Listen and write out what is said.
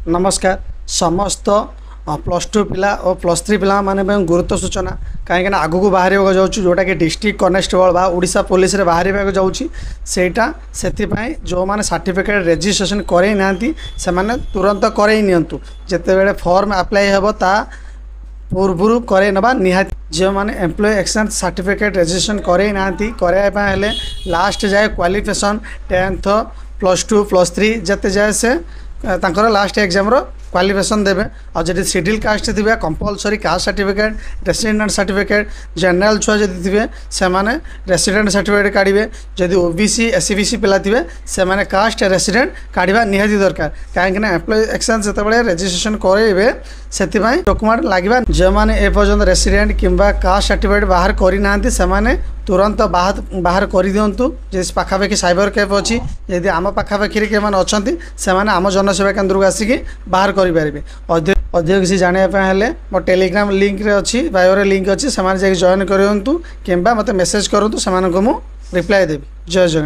नमस्कार समस्त plus two पिला और प्लस थ्री पिला माने गुरुत्व सूचना कहीं आगू को बाहर जाऊँ जोटा कि डिस्ट्रिक्ट कनेस्टेबल बा ओडिशा पुलिस रे बाहर जाऊँगी सेटा से जो मैंने सर्टिफिकेट रजिस्ट्रेशन करे ना से माने तुरंत करे नियंतु जेते बेले फॉर्म अप्लाई हेबो ता पूर्व करे नबा निहाती जो मैंने एम्प्लॉय एक्सचेंज सर्टिफिकेट रजिस्ट्रेशन करे ना कराइले लास्ट जाए qualification 10th plus two plus three जते जाए से तांकर लास्ट एग्जाम रो क्वालिफिकेशन देवे और जब शेड्यूल कास्ट थे compulsory caste certificate resident certificate general छुआ जब थे से रेसिडेंट सर्टिफिकेट काढ़े जदि ओबीसी एससीबीसी पिला थे से कास्ट रेसिडेंट काढ़ा निहाती दरकार कहीं एम्प्लॉय एक्सचेंज जो रजिस्ट्रेशन करेंगे से डॉक्यूमेंट लगे जो मैंने एपर्यंत रेसिडेंट किंबा कास्ट सर्टिफिकेट बाहर करना से तुरंत बाहर कर दिंतु जिस पाखापाखि साइबर कैफ अच्छी यदि आम पाखापाखि के अच्छा से आम जनसेवा केन्द्र को आसिक बाहर करेंगे अधिक किसी जानापी मो टेलीग्राम लिंक रे अच्छी बायो रे लिंक अच्छी से जॉइन करूँ कि मत मेसेज करूँ से रिप्लाई देवी। जय जगन्नाथ।